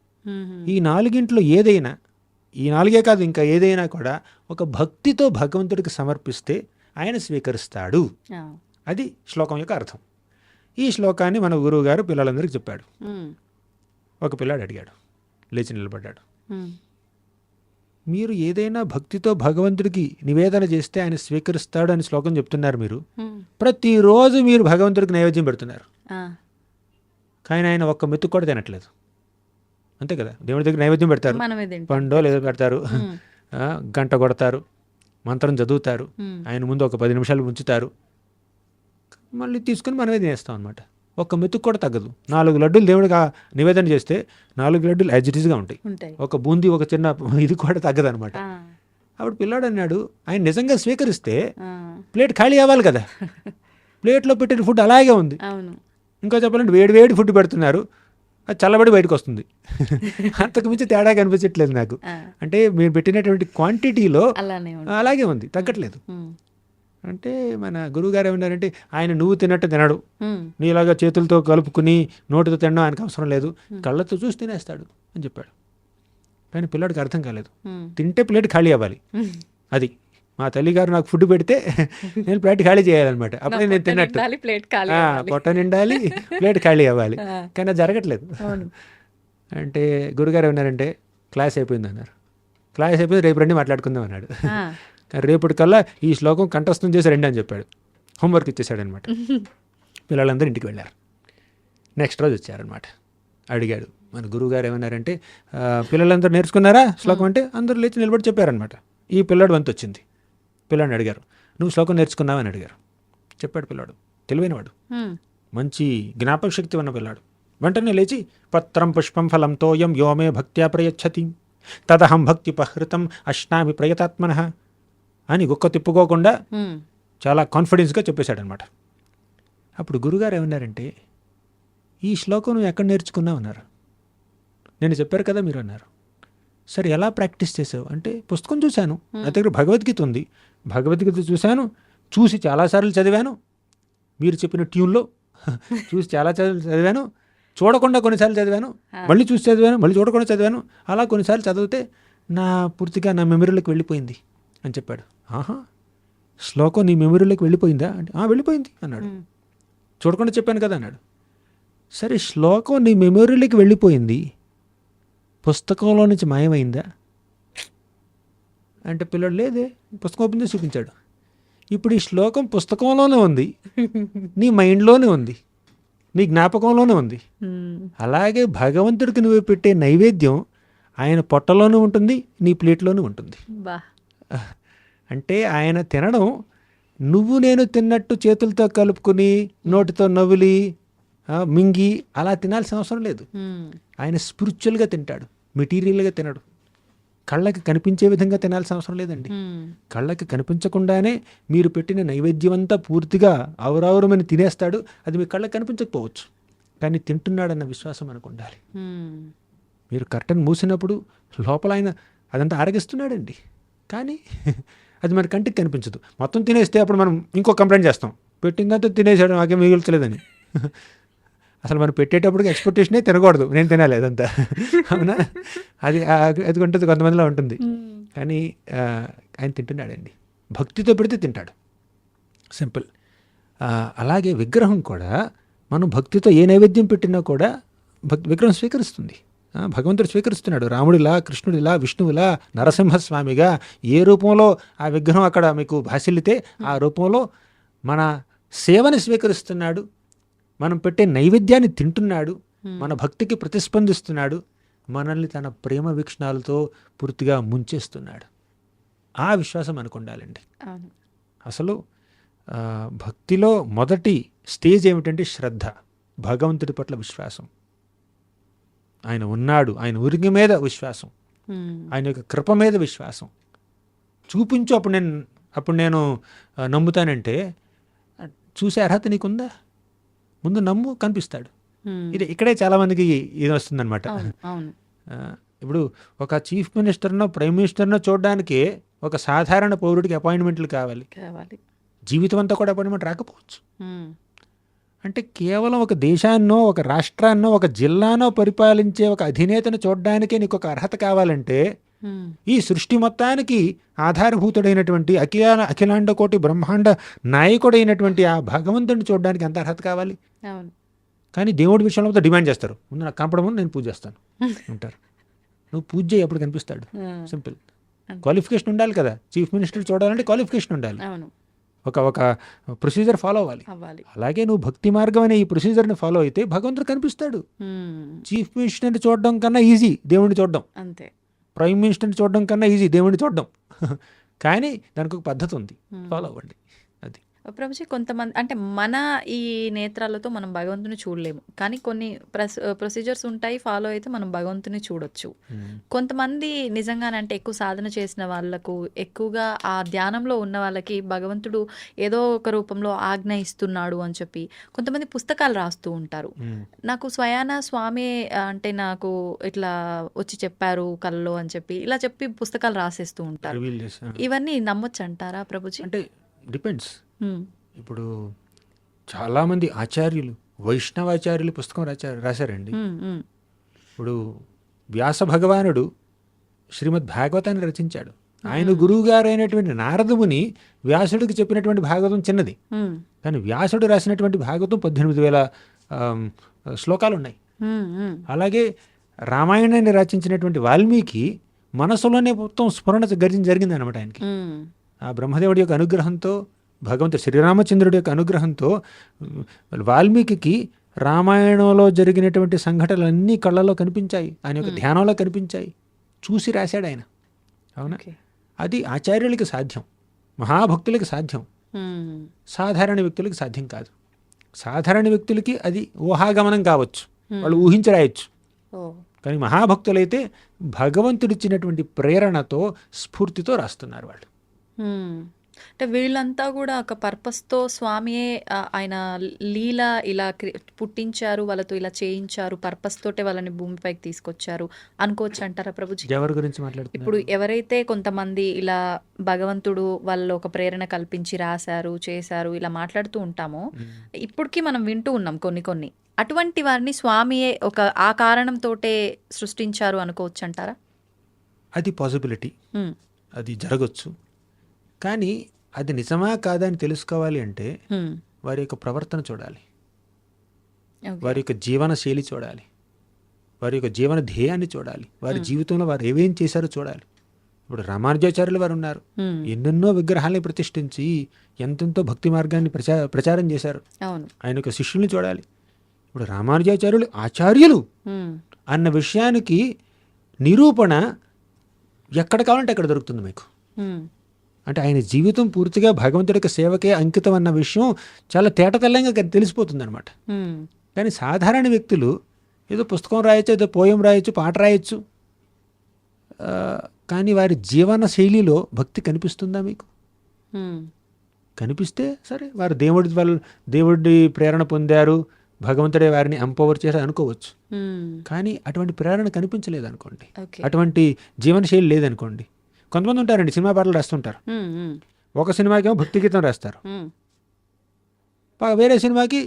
ఈ నాలుగింట్లో ఏదైనా, ఈ నాలుగే కాదు ఇంకా ఏదైనా కూడా ఒక భక్తితో భగవంతుడికి సమర్పిస్తే ఆయన స్వీకరిస్తాడు. అది శ్లోకం యొక్క అర్థం. ఈ శ్లోకాన్ని మన గురువు గారు పిల్లలందరికీ చెప్పాడు. ఒక పిల్లాడు అడిగాడు, లేచి నిలబడ్డాడు, మీరు ఏదైనా భక్తితో భగవంతుడికి నివేదన చేస్తే ఆయన స్వీకరిస్తాడు అని శ్లోకం చెప్తున్నారు. మీరు ప్రతిరోజు మీరు భగవంతుడికి నైవేద్యం పెడుతున్నారు, కానీ ఆయన ఒక్క మెతుకు కూడా తినట్లేదు. అంతే కదా, దేవుడి దగ్గర నైవేద్యం పెడతారు, పండో లేదో పెడతారు, గంట కొడతారు, మంత్రం చదువుతారు, ఆయన ముందు ఒక 10 నిమిషాలు ఉంచుతారు, మళ్ళీ తీసుకుని మనమే తినేస్తాం అనమాట. ఒక్క మెతుకు కూడా తగ్గదు. 4 లడ్డూలు దేవుడికి నివేదన చేస్తే 4 లడ్డూలు యాజ్ ఇట్ ఈస్గా ఉంటాయి. ఒక బూందీ, ఒక చిన్న ఇది కూడా తగ్గదు అనమాట. అప్పుడు పిల్లాడు అన్నాడు, ఆయన నిజంగా స్వీకరిస్తే ప్లేట్ ఖాళీ అవ్వాలి కదా, ప్లేట్లో పెట్టిన ఫుడ్ అలాగే ఉంది. ఇంకా చెప్పాలంటే వేడి ఫుడ్ పెడుతున్నారు, అది చల్లబడి బయటకు వస్తుంది. అంతకు మించి తేడా కనిపించట్లేదు నాకు. అంటే మీరు పెట్టినటువంటి క్వాంటిటీలో అలాగే ఉంది, తగ్గట్లేదు. అంటే మన గురువుగారు ఏమన్నారంటే, ఆయన నువ్వు తిన్నట్టు తినడు, నీలాగా చేతులతో కలుపుకుని నోటితో తినడం ఆయనకు అవసరం లేదు, కళ్ళతో చూసి తినేస్తాడు అని చెప్పాడు. కానీ పిల్లాడికి అర్థం కాలేదు. తింటే ప్లేట్ ఖాళీ అవ్వాలి, అది మా తల్లిగారు నాకు ఫుడ్ పెడితే నేను ప్లేట్ ఖాళీ చేయాలన్నమాట, అప్పుడే నేను తిన్నట్టు. పొట్ట నిండాలి, ప్లేట్ ఖాళీ అవ్వాలి, కానీ అది జరగట్లేదు. అంటే గురుగారు ఏమన్నారంటే, క్లాస్ అయిపోయింది అన్నారు. క్లాస్ అయిపోయింది, రేపు రండి మాట్లాడుకుందాం అన్నాడు. రేపటికల్లా ఈ శ్లోకం కంఠస్థం చేసి రండి అని చెప్పాడు. హోంవర్క్ ఇచ్చేసాడు అనమాట. పిల్లలందరూ ఇంటికి వెళ్ళారు. నెక్స్ట్ రోజు వచ్చారనమాట. అడిగాడు మన గురువుగారు ఏమన్నారంటే, పిల్లలందరూ నేర్చుకున్నారా శ్లోకం అంటే? అందరూ లేచి నిలబడి చెప్పారనమాట. ఈ పిల్లాడు వంతు వచ్చింది. పిల్లాడిని అడిగారు, నువ్వు శ్లోకం నేర్చుకున్నావు అని అడిగారు. చెప్పాడు పిల్లాడు, తెలివైనవాడు, మంచి జ్ఞాపక శక్తి ఉన్న పిల్లాడు. వెంటనే లేచి పత్రం పుష్పం ఫలం తోయం యోమే భక్త్యా ప్రయచ్చతి తదహం భక్త్యుపహృతం అశ్నామి ప్రయతాత్మనః అని ఒక్క తిప్పుకోకుండా చాలా కాన్ఫిడెన్స్గా చెప్పేశాడనమాట. అప్పుడు గురుగారు ఏమన్నారంటే, ఈ శ్లోకం నువ్వు ఎక్కడ నేర్చుకున్నావు అన్నారు. నేను చెప్పారు కదా మీరు అన్నారు. సరే ఎలా ప్రాక్టీస్ చేసావు అంటే, పుస్తకం చూశాను, నా దగ్గర భగవద్గీత ఉంది, భగవద్గీత చూశాను, చూసి చాలాసార్లు చదివాను, మీరు చెప్పిన ట్యూన్లో చూసి చాలాసార్లు చదివాను, చూడకుండా కొన్నిసార్లు చదివాను, మళ్ళీ చూసి చదివాను, మళ్ళీ చూడకుండా చదివాను, అలా కొన్నిసార్లు చదివితే పూర్తిగా నా మెమరీలోకి వెళ్ళిపోయింది అని చెప్పాడు. ఆహా, శ్లోకం నీ మెమరీలోకి వెళ్ళిపోయిందా అంటే, వెళ్ళిపోయింది అన్నాడు. చూడకుండా చెప్పాను కదా అన్నాడు. సరే, శ్లోకం నీ మెమరీలోకి వెళ్ళిపోయింది, పుస్తకంలో నుంచి మాయమైందా అంటే, పిల్లడు లేదే, పుస్తకం ఓపెన్ చేసి చూపించాడు. ఇప్పుడు ఈ శ్లోకం పుస్తకంలోనే ఉంది, నీ మైండ్లోనే ఉంది, నీ జ్ఞాపకంలోనే ఉంది. అలాగే భగవంతుడికి నువ్వు పెట్టే నైవేద్యం ఆయన పొట్టలోనూ ఉంటుంది, నీ ప్లేట్లోనూ ఉంటుంది. అంటే ఆయన తినడం నువ్వు నేను తిన్నట్టు చేతులతో కలుపుకుని నోటితో నవ్వులి మింగి అలా తినాల్సిన అవసరం లేదు. ఆయన స్పిరిచువల్గా తింటాడు, మెటీరియల్గా తినడు. కళ్ళకి కనిపించే విధంగా తినాల్సిన అవసరం లేదండి. కళ్ళకి కనిపించకుండానే మీరు పెట్టిన నైవేద్యం అంతా పూర్తిగా ఆవురావురమని తినేస్తాడు. అది మీ కళ్ళకి కనిపించకపోవచ్చు, కానీ తింటున్నాడన్న విశ్వాసం మనకు ఉండాలి. మీరు కర్టన్ మూసినప్పుడు లోపల ఆయన అదంతా ఆరగిస్తున్నాడండి, కానీ అది మన కంటికి కనిపించదు. మొత్తం తినేస్తే అప్పుడు మనం ఇంకో కంప్లైంట్ చేస్తాం, పెట్టిందంతా తినేసాడు నాకేం మిగిల్చలేదని. అసలు మనం పెట్టేటప్పటికి ఎక్స్పెక్టేషనే తినకూడదు, నేను తినాలి అదంతా. అవునా? అది ఉంటుంది, కొంతమందిలో ఉంటుంది. కానీ ఆయన తింటున్నాడండి, భక్తితో పెడితే తింటాడు. సింపుల్. అలాగే విగ్రహం కూడా మనం భక్తితో ఏ నైవేద్యం పెట్టినా కూడా విగ్రహం స్వీకరిస్తుంది. భగవంతుడు స్వీకరిస్తున్నాడు. రాముడిలా, కృష్ణుడిలా, విష్ణువులా, నరసింహస్వామిగా ఏ రూపంలో ఆ విగ్రహం అక్కడ మీకు భాసిల్లితే ఆ రూపంలో మన సేవని స్వీకరిస్తున్నాడు, మనం పెట్టే నైవేద్యాన్ని తింటున్నాడు, మన భక్తికి ప్రతిస్పందిస్తున్నాడు, మనల్ని తన ప్రేమ వీక్షణాలతో పూర్తిగా ముంచేస్తున్నాడు. ఆ విశ్వాసం మనకు ఉండాలండి. అసలు భక్తిలో మొదటి స్టేజ్ ఏమిటంటే శ్రద్ధ, భగవంతుడి పట్ల విశ్వాసం. ఆయన ఉన్నాడు, ఆయన ఉరికి మీద విశ్వాసం, ఆయన యొక్క కృప మీద విశ్వాసం చూపించు, అప్పుడు నేను నమ్ముతానంటే చూసే అర్హత నీకుందా? ముందు నమ్ము, కనిపిస్తాడు. ఇక్కడే చాలామందికి ఇది వస్తుందన్నమాట. ఇప్పుడు ఒక చీఫ్ మినిస్టర్నో ప్రైమ్ మినిస్టర్నో చూడడానికి ఒక సాధారణ పౌరుడికి అపాయింట్మెంట్లు కావాలి. జీవితం అంతా కూడా అపాయింట్మెంట్ రాకపోవచ్చు. అంటే కేవలం ఒక దేశాన్నో, ఒక రాష్ట్రాన్నో, ఒక జిల్లానో పరిపాలించే ఒక అధినేతను చూడడానికే నీకు ఒక అర్హత కావాలంటే ఈ సృష్టి మొత్తానికి ఆధారభూతుడైనటువంటి అఖిలాండ కోటి బ్రహ్మాండ నాయకుడైనటువంటి ఆ భగవంతుడిని చూడడానికి ఎంత అర్హత కావాలి? కానీ దేవుడి విషయంలో డిమాండ్ చేస్తారు, ముందు నాకు కనపడము, నేను పూజ చేస్తాను అంటారు. నువ్వు పూజ చేయి, అప్పుడు కనిపిస్తాడు. సింపుల్. క్వాలిఫికేషన్ ఉండాలి కదా, చీఫ్ మినిస్టర్ చూడాలంటే క్వాలిఫికేషన్ ఉండాలి, ఒక ప్రొసీజర్ ఫాలో అవ్వాలి. అలాగే నువ్వు భక్తి మార్గం అనే ఈ ప్రొసీజర్ని ఫాలో అయితే భగవంతుడు కనిపిస్తాడు. చీఫ్ మినిస్టర్ని చూడడం కన్నా ఈజీ దేవుడిని చూడడం, అంతే. ప్రైమ్ మినిస్టర్ని చూడడం కన్నా ఈజీ దేవుడిని చూడడం. కానీ దానికి ఒక పద్ధతి ఉంది, ఫాలో అవ్వండి. అది ప్రభుజీ, కొంతమంది అంటే మన ఈ నేత్రాలతో మనం భగవంతుని చూడలేము, కానీ కొన్ని ప్రొసీజర్స్ ఉంటాయి, ఫాలో అయితే మనం భగవంతుని చూడొచ్చు. కొంతమంది నిజంగానంటే ఎక్కువ సాధన చేసిన వాళ్ళకు, ఎక్కువగా ఆ ధ్యానంలో ఉన్న వాళ్ళకి భగవంతుడు ఏదో ఒక రూపంలో ఆజ్ఞ ఇస్తున్నాడు అని చెప్పి కొంతమంది పుస్తకాలు రాస్తూ ఉంటారు. నాకు స్వయాన స్వామి అంటే నాకు ఇట్లా వచ్చి చెప్పారు కల్లో అని చెప్పి ఇలా చెప్పి పుస్తకాలు రాసేస్తూ ఉంటారు. ఇవన్నీ నమ్మొచ్చు అంటారా ప్రభుజీ? అంటే డిపెండ్స్. ఇప్పుడు చాలామంది ఆచార్యులు, వైష్ణవాచార్యులు పుస్తకం రాశారండి. ఇప్పుడు వ్యాస భగవానుడు శ్రీమద్ భాగవతాన్ని రచించాడు. ఆయన గురువు గారు అయినటువంటి నారదుముని వ్యాసుడికి చెప్పినటువంటి భాగవతం చిన్నది, కానీ వ్యాసుడు రాసినటువంటి భాగవతం 18,000 శ్లోకాలు ఉన్నాయి. అలాగే రామాయణాన్ని రచించినటువంటి వాల్మీకి మనసులోనే మొత్తం స్ఫురణ జరిగింది అనమాట ఆయనకి. ఆ బ్రహ్మదేవుడి యొక్క అనుగ్రహంతో, భగవంతుడు శ్రీరామచంద్రుడి యొక్క అనుగ్రహంతో వాల్మీకి రామాయణంలో జరిగినటువంటి సంఘటనలన్నీ కళ్ళలో కనిపించాయి, ఆయన యొక్క ధ్యానంలో కనిపించాయి, చూసి రాశాడు ఆయన. అవునా? అది ఆచార్యులకి సాధ్యం, మహాభక్తులకి సాధ్యం, సాధారణ వ్యక్తులకి సాధ్యం కాదు. సాధారణ వ్యక్తులకి అది ఊహాగమనం కావచ్చు, వాళ్ళు ఊహించి రాయొచ్చు. కానీ మహాభక్తులైతే భగవంతుడిచ్చినటువంటి ప్రేరణతో, స్ఫూర్తితో రాస్తున్నారు వాళ్ళు. అంటే వీళ్ళంతా కూడా ఒక పర్పస్తో స్వామియే ఆయన లీల ఇలా పుట్టించారు, వాళ్ళతో ఇలా చేయించారు, పర్పస్ తోటే వాళ్ళని భూమిపైకి తీసుకొచ్చారు అనుకోవచ్చు అంటారా ప్రభుజీ? ఎవరి గురించి మాట్లాడుతున్నారు? ఇప్పుడు ఎవరైతే కొంతమంది ఇలా భగవంతుడు వాళ్ళు ఒక ప్రేరణ కల్పించి రాశారు, చేశారు, ఇలా మాట్లాడుతూ ఉంటామో ఇప్పటికీ మనం వింటూ ఉన్నాం కొన్ని. అటువంటి వారిని స్వామియే ఆ కారణంతోటే సృష్టించారు అనుకోవచ్చు అంటారా? అది పాసిబిలిటీ, అది జరగచ్చు. కానీ అది నిజమా కాదా అని తెలుసుకోవాలి అంటే వారి యొక్క ప్రవర్తన చూడాలి, వారి యొక్క జీవన శైలి చూడాలి, వారి యొక్క జీవన ధ్యేయాన్ని చూడాలి, వారి జీవితంలో వారు ఏమేం చేశారో చూడాలి. ఇప్పుడు రామానుజాచార్యులు వారు ఉన్నారు, ఎన్నెన్నో విగ్రహాలని ప్రతిష్ఠించి ఎంతెంతో భక్తి మార్గాన్ని ప్రచారం చేశారు. ఆయన యొక్క శిష్యుల్ని చూడాలి. ఇప్పుడు రామానుజాచార్యులు ఆచార్యులు అన్న విషయానికి నిరూపణ ఎక్కడ కావాలంటే అక్కడ దొరుకుతుంది మీకు. అంటే ఆయన జీవితం పూర్తిగా భగవంతుడి యొక్క సేవకే అంకితం అన్న విషయం చాలా తేటతెల్లంగా తెలిసిపోతుంది అనమాట. కానీ సాధారణ వ్యక్తులు ఏదో పుస్తకం రాయొచ్చు, ఏదో పోయం రాయొచ్చు, పాట రాయొచ్చు, కానీ వారి జీవన శైలిలో భక్తి కనిపిస్తుందా మీకు? కనిపిస్తే సరే, వారు దేవుడి ప్రేరణ పొందారు, భగవంతుడే వారిని ఎంపవర్ చేశారు అనుకోవచ్చు. కానీ అటువంటి ప్రేరణ కనిపించలేదు అనుకోండి, అటువంటి జీవనశైలి లేదనుకోండి. కొంతమంది ఉంటారండి, సినిమా పాటలు రాస్తుంటారు. ఒక సినిమాకేమో భక్తి గీతం రాస్తారు, వేరే సినిమాకి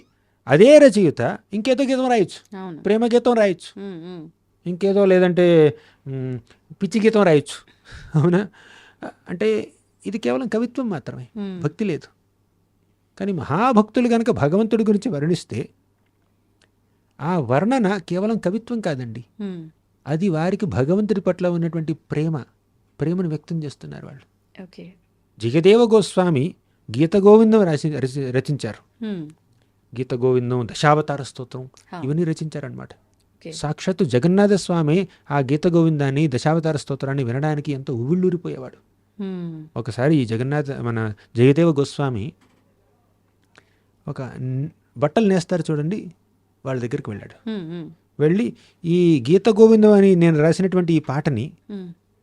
అదే రచయిత ఇంకేదో గీతం రాయొచ్చు, ప్రేమ గీతం రాయొచ్చు, ఇంకేదో లేదంటే పిచ్చి గీతం రాయొచ్చు. అవునా? అంటే ఇది కేవలం కవిత్వం మాత్రమే, భక్తి లేదు. కానీ మహాభక్తులు కనుక భగవంతుడి గురించి వర్ణిస్తే ఆ వర్ణన కేవలం కవిత్వం కాదండి, అది వారికి భగవంతుడి పట్ల ఉన్నటువంటి ప్రేమను వ్యక్తం చేస్తున్నారు వాళ్ళు. జగదేవ గోస్వామి గీత గోవిందం రచించారు. గీత గోవిందం, దశావతార స్తోత్రం, ఇవన్నీ రచించారనమాట. సాక్షాత్తు జగన్నాథ స్వామి ఆ గీత గోవిందాన్ని, దశావతార స్తోత్రాన్ని వినడానికి ఎంతో ఉవ్విళ్ళూరిపోయేవాడు. ఒకసారి ఈ మన జగదేవ గోస్వామి ఒక బట్టలు నేస్తారు చూడండి, వాళ్ళ దగ్గరికి వెళ్ళాడు. వెళ్ళి ఈ గీత గోవిందం అని నేను రాసినటువంటి ఈ పాటని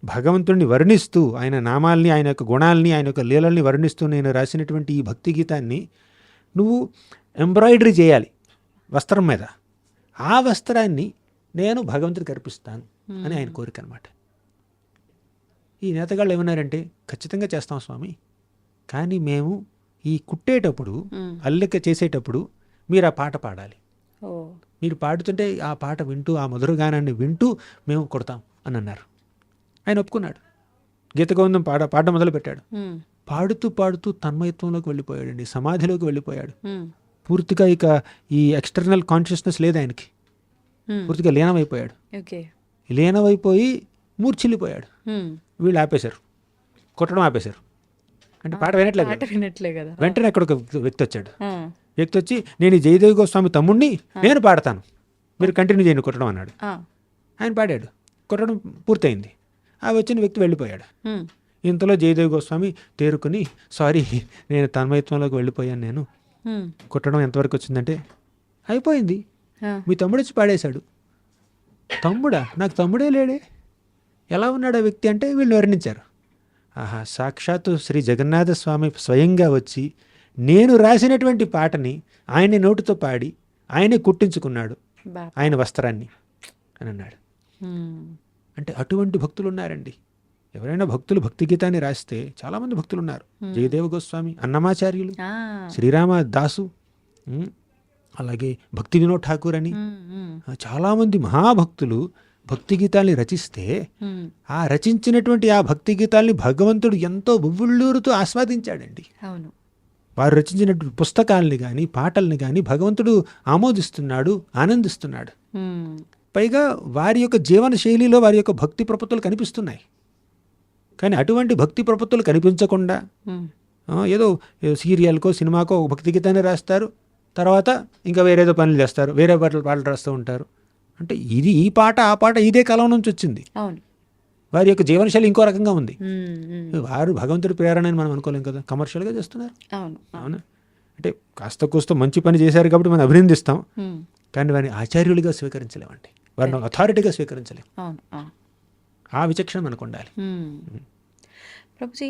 భగవంతుడిని వర్ణిస్తూ, ఆయన నామాల్ని, ఆయన యొక్క గుణాలని, ఆయన యొక్క లీలల్ని వర్ణిస్తూ నేను రాసినటువంటి ఈ భక్తి గీతాన్ని నువ్వు ఎంబ్రాయిడరీ చేయాలి వస్త్రం మీద, ఆ వస్త్రాన్ని నేను భగవంతుడికి అర్పిస్తాను అని ఆయన కోరిక అనమాట. ఈ నేతగాళ్ళు ఏమన్నారంటే, ఖచ్చితంగా చేస్తాం స్వామి, కానీ మేము ఈ కుట్టేటప్పుడు, అల్లిక చేసేటప్పుడు మీరు ఆ పాట పాడాలి. మీరు పాడుతుంటే ఆ పాట వింటూ, ఆ మధుర గానాన్ని వింటూ మేము కొడతాం అని అన్నారు. ఆయన ఒప్పుకున్నాడు. గీత గోవిందం పాట మొదలుపెట్టాడు. పాడుతూ పాడుతూ తన్మయత్వంలోకి వెళ్ళిపోయాడండి, సమాధిలోకి వెళ్ళిపోయాడు. పూర్తిగా ఇక ఈ ఎక్స్టర్నల్ కాన్షియస్నెస్ లేదు ఆయనకి, పూర్తిగా లీనమైపోయాడు. లీనమైపోయి మూర్ఛిల్లిపోయాడు. వీళ్ళు ఆపేశారు, కొట్టడం ఆపేశారు. అంటే పాట వినట్లే కదా. వెంటనే అక్కడ ఒక వ్యక్తి వచ్చాడు. వ్యక్తి వచ్చి, నేను ఈ జయదేవి గోస్వామి తమ్ముడిని, నేను పాడతాను, మీరు కంటిన్యూ చేయండి కొట్టడం అన్నాడు. ఆయన పాడాడు, కొట్టడం పూర్తయింది. ఆ వచ్చిన వ్యక్తి వెళ్ళిపోయాడు. ఇంతలో జయదేవి గోస్వామి తేరుకుని, సారీ నేను తన్మయత్వంలోకి వెళ్ళిపోయాను, నేను కొట్టడం ఎంతవరకు వచ్చిందంటే, అయిపోయింది, మీ తమ్ముడు వచ్చి పాడేశాడు. తమ్ముడా? నాకు తమ్ముడే లేడే, ఎలా ఉన్నాడు ఆ వ్యక్తి అంటే వీళ్ళు వర్ణించారు. ఆహా, సాక్షాత్తు శ్రీ జగన్నాథ స్వామి స్వయంగా వచ్చి నేను రాసినటువంటి పాటని ఆయనే నోటితో పాడి ఆయనే కుట్టించుకున్నాడు ఆయన వస్త్రాన్ని అని అన్నాడు. అంటే అటువంటి భక్తులు ఉన్నారండి. ఎవరైనా భక్తులు భక్తి గీతాన్ని రాస్తే చాలామంది భక్తులు ఉన్నారు. జయదేవ గోస్వామి, అన్నమాచార్యులు, శ్రీరామ దాసు, అలాగే భక్తి వినోద్ ఠాకూర్ అని చాలామంది మహాభక్తులు భక్తి గీతాల్ని రచిస్తే ఆ రచించినటువంటి ఆ భక్తి గీతాల్ని భగవంతుడు ఎంతో బువ్వుళ్ళూరుతూ ఆస్వాదించాడండి. వారు రచించినటువంటి పుస్తకాలని కానీ పాటల్ని కానీ భగవంతుడు ఆమోదిస్తున్నాడు, ఆనందిస్తున్నాడు. పైగా వారి యొక్క జీవన శైలిలో వారి యొక్క భక్తి ప్రపత్తులు కనిపిస్తున్నాయి. కానీ అటువంటి భక్తి ప్రపత్తులు కనిపించకుండా ఏదో సీరియల్కో సినిమాకో భక్తి గీతాన్ని రాస్తారు, తర్వాత ఇంకా వేరేదో పనులు చేస్తారు, వేరే పాటలు రాస్తూ ఉంటారు. అంటే ఇది ఈ పాట ఆ పాట ఇదే కాలం నుంచి వచ్చింది. వారి యొక్క జీవనశైలి ఇంకో రకంగా ఉంది. వారు భగవంతుడి ప్రేరణ అని మనం అనుకోలేం కదా, కమర్షియల్గా చేస్తున్నారు. అవునా? అంటే కాస్త కూస్త మంచి పని చేశారు కాబట్టి మనం అభినందిస్తాం, కానీ వారిని ఆచార్యులుగా స్వీకరించలేమండి, వారిని అథారిటీగా స్వీకరించలేం. ఆ విచక్షణ మనకు ఉండాలి. ప్రభుజీ,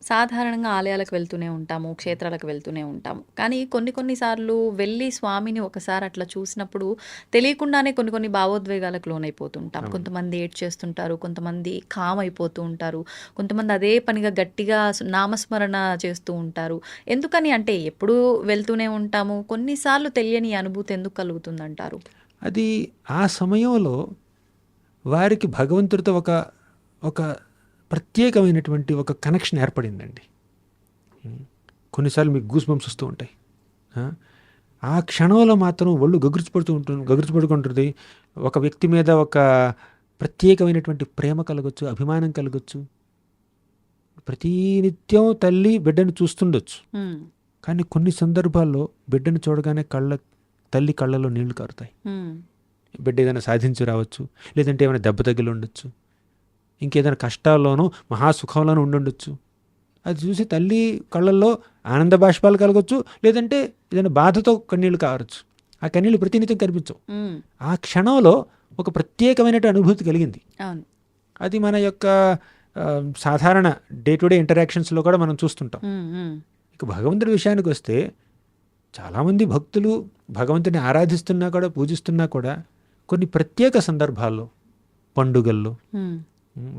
సాధారణంగా ఆలయాలకు వెళ్తూనే ఉంటాము, క్షేత్రాలకు వెళ్తూనే ఉంటాము. కానీ కొన్నిసార్లు వెళ్ళి స్వామిని ఒకసారి అట్లా చూసినప్పుడు తెలియకుండానే కొన్ని భావోద్వేగాలకు లోనైపోతుంటాం. కొంతమంది ఏడ్చేస్తుంటారు, కొంతమంది కామ్ అయిపోతూ ఉంటారు, కొంతమంది అదే పనిగా గట్టిగా నామస్మరణ చేస్తూ ఉంటారు. ఎందుకని అంటే ఎప్పుడు వెళ్తూనే ఉంటాము, కొన్నిసార్లు తెలియని అనుభూతి ఎందుకు కలుగుతుందంటారు? అది ఆ సమయంలో వారికి భగవంతుడితో ఒక ప్రత్యేకమైనటువంటి ఒక కనెక్షన్ ఏర్పడిందండి. కొన్నిసార్లు మీకు గూస్ బంప్స్ వస్తూ ఉంటాయి. ఆ క్షణంలో మాత్రం ఒళ్ళు గగుర్చిపడుకుంటుంది. ఒక వ్యక్తి మీద ఒక ప్రత్యేకమైనటువంటి ప్రేమ కలగచ్చు, అభిమానం కలగచ్చు. ప్రతినిత్యం తల్లి బిడ్డను చూస్తుండొచ్చు, కానీ కొన్ని సందర్భాల్లో బిడ్డను చూడగానే తల్లి కళ్ళలో నీళ్లు కారుతాయి. బిడ్డ ఏదైనా సాధించి రావచ్చు, లేదంటే ఏమైనా దెబ్బ తగిలి ఉండొచ్చు, ఇంకేదైనా కష్టాల్లోనూ మహాసుఖంలోనూ ఉండుండొచ్చు. అది చూసి తల్లి కళ్ళల్లో ఆనంద బాష్పాలు కలగచ్చు, లేదంటే ఏదైనా బాధతో కన్నీళ్లు కావచ్చు. ఆ కన్నీళ్ళు ప్రతినిత్యం కనిపించవు. ఆ క్షణంలో ఒక ప్రత్యేకమైనటువంటి అనుభూతి కలిగింది. అది మన యొక్క సాధారణ డే టు డే ఇంటరాక్షన్స్లో కూడా మనం చూస్తుంటాం. ఇక భగవంతుడి విషయానికి వస్తే చాలామంది భక్తులు భగవంతుని ఆరాధిస్తున్నా కూడా పూజిస్తున్నా కూడా కొన్ని ప్రత్యేక సందర్భాల్లో, పండుగల్లో,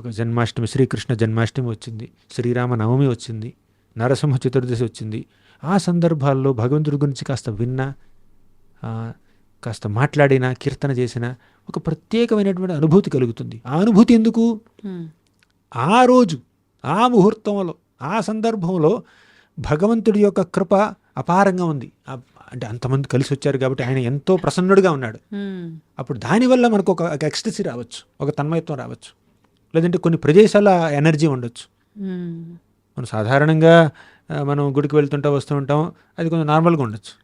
ఒక జన్మాష్టమి, శ్రీకృష్ణ జన్మాష్టమి వచ్చింది, శ్రీరామ నవమి వచ్చింది, నరసింహ చతుర్దశి వచ్చింది. ఆ సందర్భాల్లో భగవంతుడి గురించి కాస్త విన్నా, కాస్త మాట్లాడినా, కీర్తన చేసినా ఒక ప్రత్యేకమైనటువంటి అనుభూతి కలుగుతుంది. ఆ అనుభూతి ఎందుకు? ఆ రోజు, ఆ ముహూర్తంలో, ఆ సందర్భంలో భగవంతుడి యొక్క కృప అపారంగా ఉంది. అంటే అంతమంది కలిసి వచ్చారు కాబట్టి ఆయన ఎంతో ప్రసన్నుడిగా ఉన్నాడు. అప్పుడు దానివల్ల మనకు ఒక ఎక్స్టసీ రావచ్చు, ఒక తన్మయత్వం రావచ్చు, లేదంటే కొన్ని ప్రదేశాల ఎనర్జీ ఉండొచ్చు. మనం సాధారణంగా మనం గుడికి వెళ్తుంటా వస్తూ ఉంటాం, అది కొంచెం నార్మల్గా ఉండొచ్చు.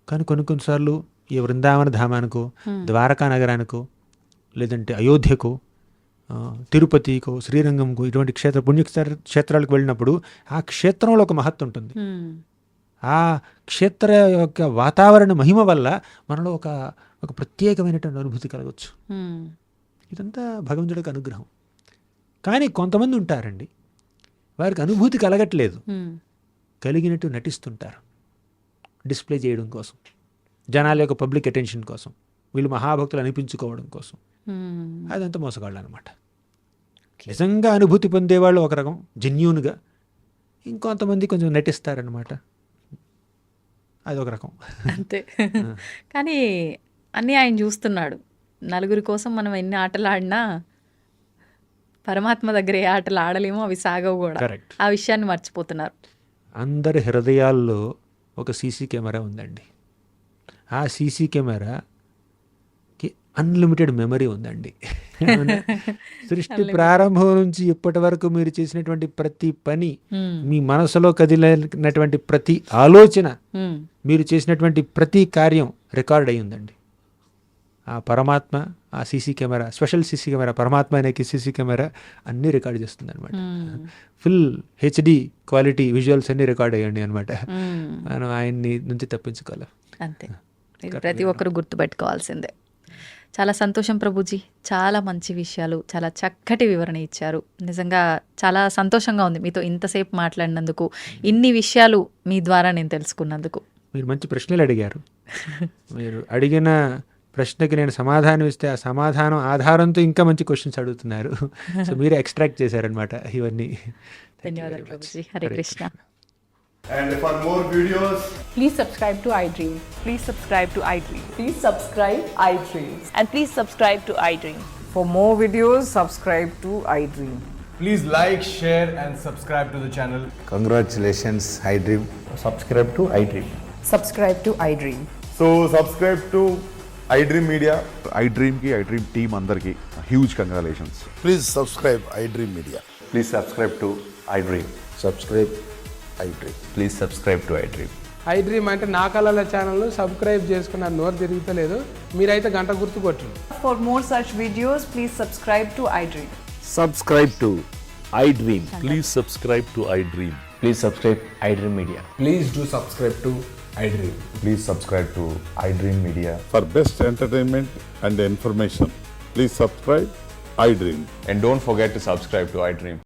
కానీ కొన్నిసార్లు ఈ వృందావన ధామానికో, ద్వారకా నగరానికో, లేదంటే అయోధ్యకో, తిరుపతికో, శ్రీరంగంకో, ఇటువంటి పుణ్యక్షేత్రాలకు వెళ్ళినప్పుడు ఆ క్షేత్రంలో ఒక మహత్వం ఉంటుంది. ఆ క్షేత్ర యొక్క వాతావరణ మహిమ వల్ల మనలో ఒక ప్రత్యేకమైనటువంటి అనుభూతి కలగవచ్చు. ఇదంతా భగవంతుడికి అనుగ్రహం. కానీ కొంతమంది ఉంటారండి, వారికి అనుభూతి కలగట్లేదు, కలిగినట్టు నటిస్తుంటారు డిస్ప్లే చేయడం కోసం, జనాల యొక్క పబ్లిక్ అటెన్షన్ కోసం, వీళ్ళు మహాభక్తులు అనిపించుకోవడం కోసం. అదంతా మోసగాళ్ళు అనమాట. నిజంగా అనుభూతి పొందేవాళ్ళు ఒక రకం జెన్యూన్గా, ఇంకొంతమంది కొంచెం నటిస్తారనమాట, అది ఒక రకం అంతే. కానీ అన్నీ ఆయన చూస్తున్నాడు. నలుగురి కోసం మనం ఎన్ని ఆటలు ఆడినా పరమాత్మ దగ్గర ఏ ఆటలు ఆడలేమో, అవి సాగవు కూడా. ఆ విషయాన్ని మర్చిపోతున్నారు. అందరి హృదయాల్లో ఒక సీసీ కెమెరా ఉందండి. ఆ సీసీ కెమెరాకి అన్లిమిటెడ్ మెమరీ ఉందండి. సృష్టి ప్రారంభం నుంచి ఇప్పటి వరకు మీరు చేసినటువంటి ప్రతి పని, మీ మనసులో కదిలినటువంటి ప్రతి ఆలోచన, మీరు చేసినటువంటి ప్రతి కార్యం రికార్డ్ అయి ఉందండి. ఆ పరమాత్మ, ఆ CC camera, special CC camera, పరమాత్మ అనే సీసీ కెమెరా అన్నీ రికార్డ్ చేస్తుంది అనమాట. ఫుల్ హెచ్డి క్వాలిటీ విజువల్స్ అన్నీ రికార్డ్ అయ్యండి అనమాట. మనం ఆయన్ని నుంచి తప్పించుకోవాలి. అంతే, ప్రతి ఒక్కరు గుర్తుపెట్టుకోవాల్సిందే. చాలా సంతోషం ప్రభుజీ, చాలా మంచి విషయాలు, చాలా చక్కటి వివరణ ఇచ్చారు. నిజంగా చాలా సంతోషంగా ఉంది మీతో ఇంతసేపు మాట్లాడినందుకు, ఇన్ని విషయాలు మీ ద్వారా నేను తెలుసుకున్నందుకు. మీరు మంచి ప్రశ్నలు అడిగారు. మీరు అడిగిన ప్రశ్నకి నేను సమాధానం ఇస్తే ఆ సమాధానం ఆధారంతో ఇంకా మంచి క్వశ్చన్స్ అడుగుతున్నారు. సో మీరు ఎక్స్ట్రాక్ట్ చేశారనమాట ఇవన్నీ. ధన్యవాదాలు Prabhuji. Hare Krishna. And for more videos, Please subscribe to iDream. Please subscribe to iDream. Please subscribe iDream. And please subscribe to iDream. For more videos, subscribe to iDream. please like, share and subscribe to the channel. Congratulations, iDream. Subscribe to iDream. Subscribe to iDream. So subscribe to iDream Media. iDream ki iDream team అందరికి huge congratulations. Please subscribe iDream Media. Please subscribe to iDream. Subscribe iDream. Please subscribe to iDream. iDream అంటే నా కళల ఛానల్ను సబ్స్క్రైబ్ చేసుకున్న నోరు తిరుగుతలేదు, మీరైతే గంట గుర్తు కొట్టండి. For more such videos, please subscribe to iDream. Subscribe to iDream. Please subscribe to iDream. Please subscribe iDream Media. Please do subscribe to iDream. Please subscribe to iDream Media. For best entertainment and information, please subscribe iDream. And don't forget to subscribe to iDream.